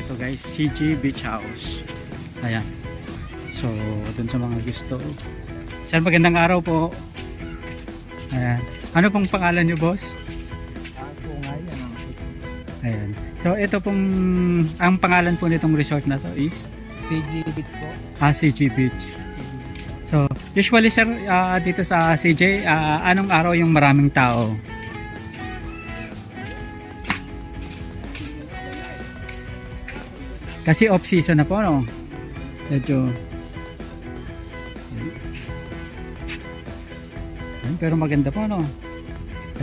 ito guys, CG Beach House. Ayan. So, dun sa mga gusto. Sir, magandang araw po. Ayan. Ano pong pangalan nyo, boss? Ako nga yan. Ayan. So, ito pong, ang pangalan po nitong resort na to is? CG Beach po. CG Beach. So, usually sir, dito sa CJ, anong araw yung maraming tao? Kasi off-season na po, no? Medyo... Pero maganda po, no?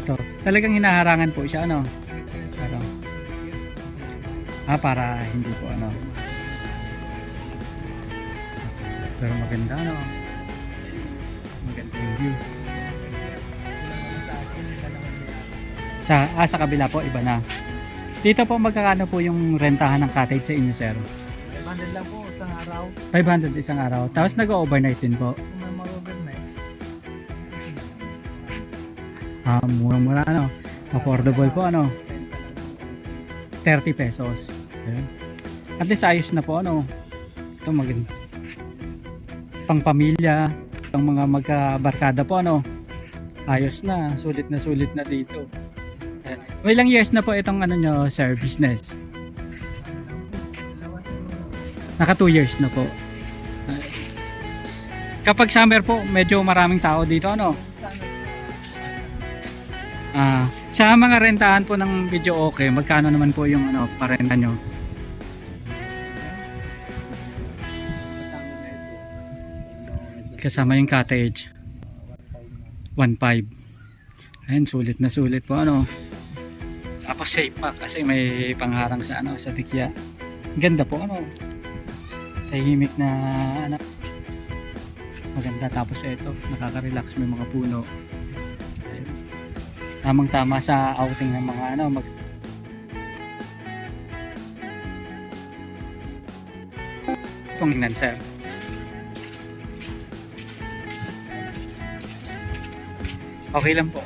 Ito. Talagang hinaharangan po siya, no? Pero, para hindi po, ano? Pero maganda, no? Maganda yung view. Sa kabila po, iba na. Dito po magkakano po yung rentahan ng cottage sa inyo, sir? 500 lang po isang araw. 500 isang araw. Tapos nag-overnight din po. Kung may mag-overnight. Murang-mura, no? Affordable po, ano? 30 pesos. Ayan. At least ayos na po, ano? Ito maganda. Pang pamilya, pang mga magkabarkada po, ano? Ayos na. Sulit na dito. Ayan. Ilang years na po itong ano nyo, sir, business? Naka 2 years na po. Kapag summer po, medyo maraming tao dito, ano? Sa mga rentahan po ng video okay, magkano naman po yung ano, parenta nyo? Kasama yung cottage. 1.5. Ayun, sulit po, ano? Tapos safe pa kasi may pangharang sa ano, sa tikya. Ganda po, ano? Tahimik na ano. Maganda, tapos ito, nakaka-relax, may mga puno. Tamang tama sa outing ng mga ano, tingnan, sir. Okay lang po.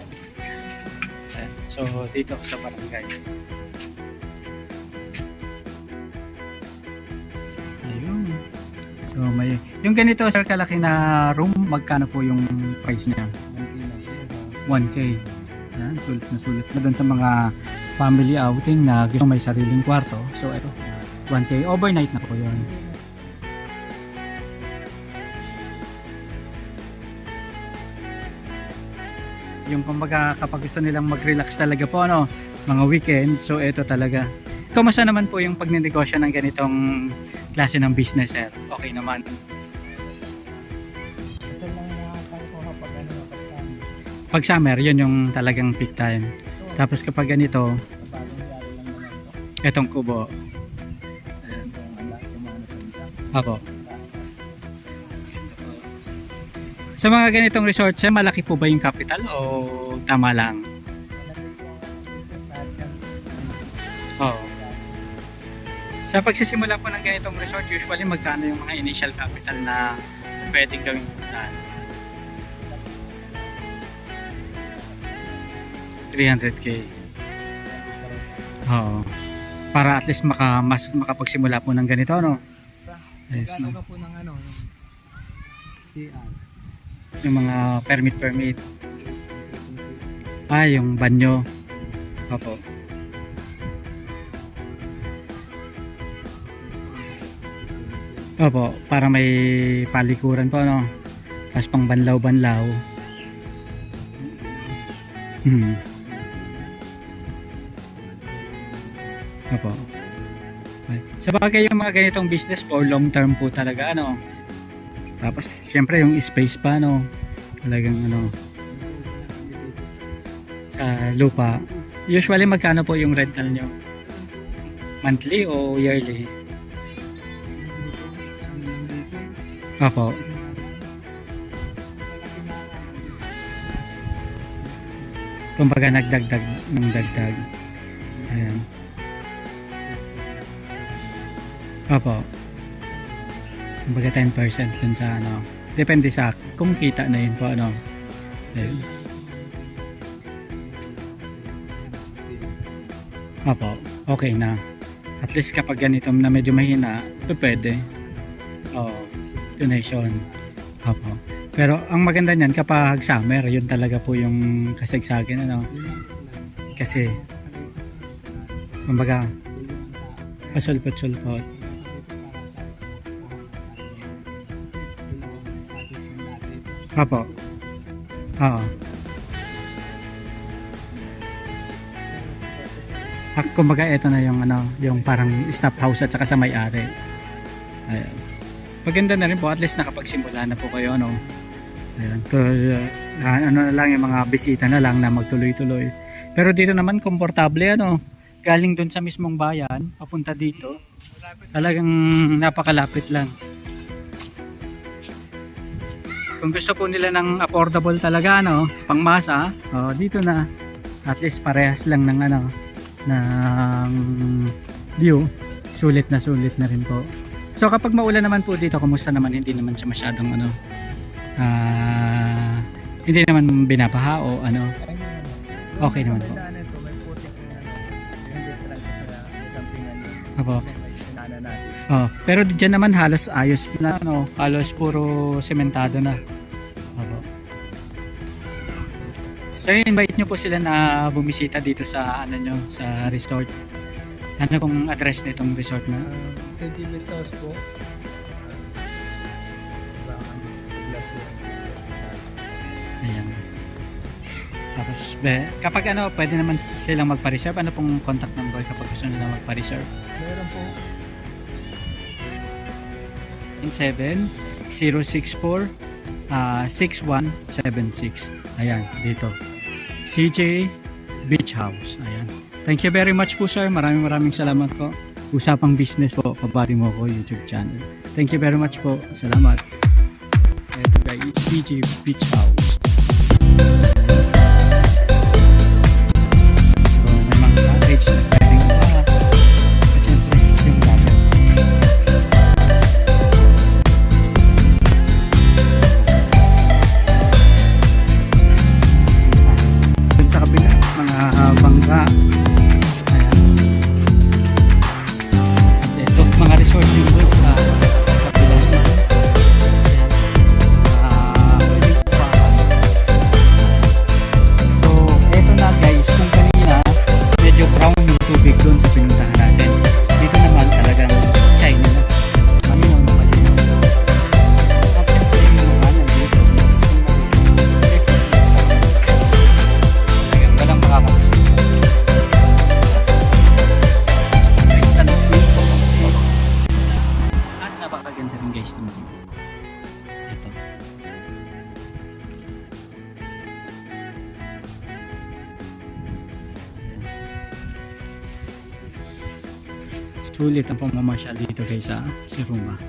So dito sa barangay. Ayun. So may yung ganito, sir, kalaki na room, magkano po yung price niya? 1K. Yan, sulit na doon sa mga family outing na gusto may sariling kwarto. So ito, 1K overnight na po 'yon. Yung kumbaga kapag gusto nilang mag-relax talaga po, ano, mga weekend, so ito talaga. Kamusta naman po yung pagnenegosyo ng ganitong klase ng business, sir? Okay naman. Kasi lang nakakal ko kapag ano kapag Pag summer, yun yung talagang peak time. Tapos kapag ganito, bagong yari lang naman ito. etong kubo. Ayan. Apo. Sa mga ganitong resort, sir, malaki po ba yung capital o tama lang? Oo. Sa pagsisimula po ng ganitong resort, usually magkano yung mga initial capital na pwedeng gawing punan? 300k. Oo. Para at least makapagsimula po ng ganito, no? Ayos Magkano na. ka po ng ano? CR. Yung mga permit. Yung banyo. Opo. Opo, para may palikuran po, no? Tapos pang banlaw. Opo. Okay. Sa bagay yung mga ganitong business po, long term po talaga, ano? Tapos, syempre yung space pa, no? Talagang, ano, sa lupa. Usually, magkano po yung rental nyo? Monthly o yearly? Opo. Kumbaga nagdagdag ng dagdag. Ayan. Opo. Kumbaga 10% dun sa ano. Depende sa kung kita na yun po, ano. Ayun. Opo. Okay na. At least kapag ganito na medyo mahina, pwede. Oo, donation. Opo. Pero ang maganda niyan kapag summer, yun talaga po yung kasagsagan ano. Kasi kumbaga pasulpot-sulpot. Opo. Oo. Kumbaga ito na yung ano, yung parang stop house at saka sa may-ari. Ayan. Maganda na rin po, at least nakapagsimula na po kayo ano. Ayan. Ano na lang yung mga bisita na lang na magtuloy-tuloy. Pero dito naman komportable ano. Galing dun sa mismong bayan, papunta dito. Talagang napakalapit lang. Kung gusto po nila ng affordable talaga no, pangmasa, dito na. At least parehas lang ng ano, ng view. Sulit na rin po. So kapag maulan naman po dito, kumusta naman? Hindi naman siya masyadong ano, hindi naman binabaha o ano. Okay naman po. May putik na hindi talaga sa campingan niya. Apo. Sinana natin. Pero diyan naman halos ayos na ano, halos puro sementado na. Apo. So invite nyo po sila na bumisita dito sa ano nyo, sa resort. Ano pong address nitong resort na? St. David's House po. Ayan. Tapos kapag ano, pwede naman silang magpa-reserve. Ano pong contact number kapag gusto nila magpa-reserve? Meron po. 7-064-6176. Ayan, dito. CJ Beach House. Ayan. Thank you very much po sir. Maraming salamat po. Usapang business po, kabady mo ko YouTube channel. Thank you very much po. Salamat. Ito guys, CJ Beach House. So, may mga cottage na pwedeng at syempre, yung dagat. Dun sa kabila, mga bangka. Ayan. At ito, mga resort din doon sa kabila. Pwedeng kumakan. So, eto na guys, kung kanina medyo brown yung tubig doon sa pinuntahan natin. Dito naman talagang shiny na. Malinaw na malinaw. At syempre yung mga nandito. Talagang walang makakapagpita. Crystal clear po. At napakaganda rin guys naman. Ito. Sulit ang pamamasyal dito guys sa Siruma.